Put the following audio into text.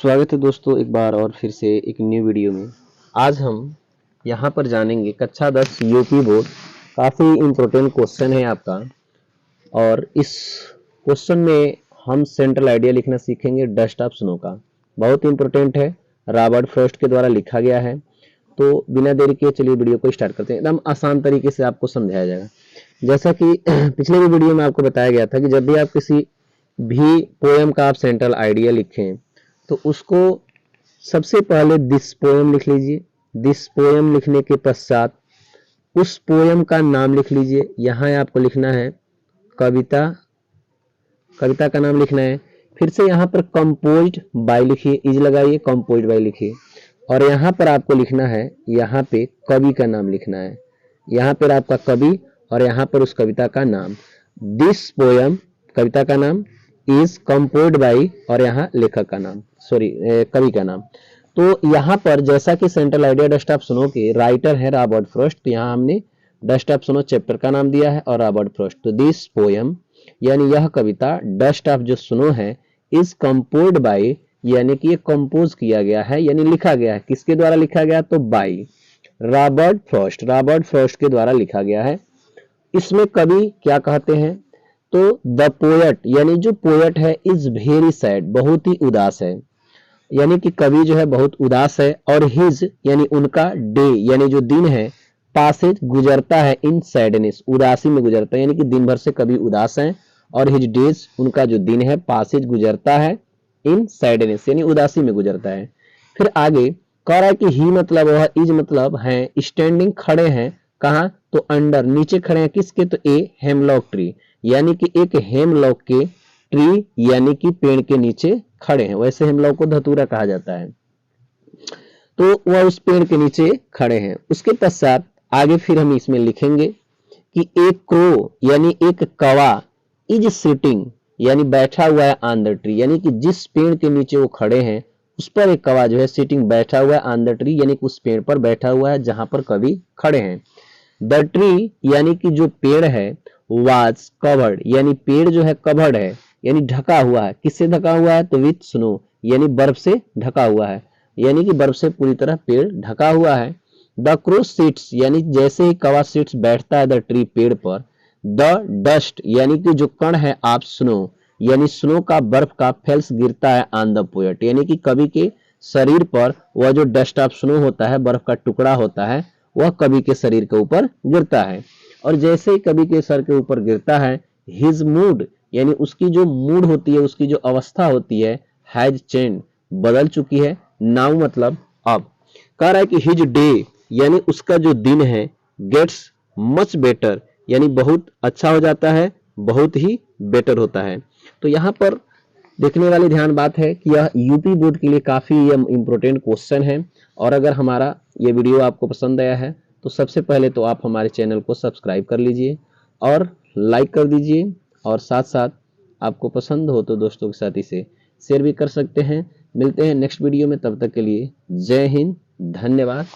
स्वागत है दोस्तों एक बार और फिर से एक न्यू वीडियो में। आज हम यहाँ पर जानेंगे कक्षा 10 यूपी बोर्ड। काफ़ी इम्पोर्टेंट क्वेश्चन है आपका, और इस क्वेश्चन में हम सेंट्रल आइडिया लिखना सीखेंगे डस्ट ऑफ स्नो का। बहुत इम्पोर्टेंट है, रॉबर्ट फ्रॉस्ट के द्वारा लिखा गया है। तो बिना देरी के चलिए वीडियो को स्टार्ट करते हैं। एकदम आसान तरीके से आपको समझाया जाएगा। जैसा कि पिछले भी वीडियो में आपको बताया गया था कि जब भी आप किसी भी पोएम का आप सेंट्रल आइडिया लिखें तो उसको सबसे पहले दिस पोएम लिख लीजिए। दिस पोएम लिखने के पश्चात उस पोएम का नाम लिख लीजिए। यहाँ आपको लिखना है कविता, कविता का नाम लिखना है। फिर से यहाँ पर कंपोज्ड बाय लिखिए, इज लगाइए, कंपोज्ड बाय लिखिए। और यहाँ पर आपको लिखना है, यहाँ पे कवि का नाम लिखना है। यहाँ पर आपका कवि और यहाँ पर उस कविता का नाम। दिस पोएम कविता का नाम, इज कंपोज्ड बाय और यहाँ लेखक का नाम, कवि का नाम। तो यहाँ पर जैसा कि central idea dust of snow के राइटर है रॉबर्ट फ्रॉस्ट, तो यहाँ हमने डस्ट ऑफ स्नो चैप्टर का नाम दिया है और रॉबर्ट फ्रॉस्ट। तो दिस पोएम यानी यह कविता डस्ट ऑफ जो स्नो है, इज कंपोज्ड बाय यानी कि ये कंपोज किया गया है यानी लिखा गया है। किसके द्वारा लिखा गया? तो by Robert Frost, Robert Frost के द्वारा लिखा गया है। इसमें कवि क्या कहते हैं? तो द पोएट यानी जो पोएट है इज वेरी सैड, बहुत ही उदास है, यानी कि कवि जो है बहुत उदास है। और हिज यानी उनका, डे यानी जो दिन है, पासेज गुजरता है इन सैडनेस, उदासी में गुजरता है, यानी कि दिन भर से कवि उदास हैं। और हिज डेज उनका जो दिन है, पासेज गुजरता है इन सैडनेस यानी उदासी में गुजरता है। फिर आगे कह रहा है कि ही मतलब वह, इज मतलब है, स्टैंडिंग खड़े हैं। कहाँ? तो अंडर नीचे खड़े हैं किसके? तो ए हेमलॉक ट्री यानी कि एक हेमलॉक के ट्री यानी कि पेड़ के नीचे खड़े हैं। वैसे हेमलॉक को धतूरा कहा जाता है, तो वह उस पेड़ के नीचे खड़े हैं। उसके पश्चात आगे फिर हम इसमें लिखेंगे कि एक क्रो यानी एक कौवा, इज सिटिंग यानी बैठा हुआ है ऑन द ट्री, यानी कि जिस पेड़ के नीचे वो खड़े हैं उस पर एक कौवा जो है सिटिंग बैठा हुआ है ऑन द ट्री यानी कि उस पेड़ पर बैठा हुआ है जहां पर कवि खड़े हैं। द ट्री यानी कि जो पेड़ है, वाज कवर्ड यानी पेड़ जो है कवर्ड है यानी ढका हुआ है। किससे ढका हुआ है? तो विथ स्नो यानी बर्फ से ढका हुआ है, यानी कि बर्फ से पूरी तरह पेड़ ढका हुआ है। द क्रो सीट्स यानी जैसे ही कौवा सीट्स बैठता है द ट्री पेड़ पर। द डस्ट यानी कि जो कण है आप स्नो यानी स्नो का, बर्फ का, फेल्स गिरता है ऑन द पोएट यानी कि कवि के शरीर पर वह जो डस्ट ऑफ स्नो होता है, बर्फ का टुकड़ा होता है, वह कवि के शरीर के ऊपर गिरता है। और जैसे ही कवि के सर के ऊपर गिरता है, हिज मूड यानी उसकी जो मूड होती है, उसकी जो अवस्था होती है, हैज चेंज बदल चुकी है। नाउ मतलब अब। कह रहा है कि हिज डे यानी उसका जो दिन है, गेट्स मच बेटर यानी बहुत अच्छा हो जाता है, बहुत ही बेटर होता है। तो यहाँ पर देखने वाली ध्यान बात है कि यह यूपी बोर्ड के लिए काफी इम्पोर्टेंट क्वेश्चन है। और अगर हमारा ये वीडियो आपको पसंद आया है तो सबसे पहले तो आप हमारे चैनल को सब्सक्राइब कर लीजिए और लाइक कर दीजिए, और साथ साथ आपको पसंद हो तो दोस्तों के साथ इसे शेयर भी कर सकते हैं। मिलते हैं नेक्स्ट वीडियो में, तब तक के लिए जय हिंद, धन्यवाद।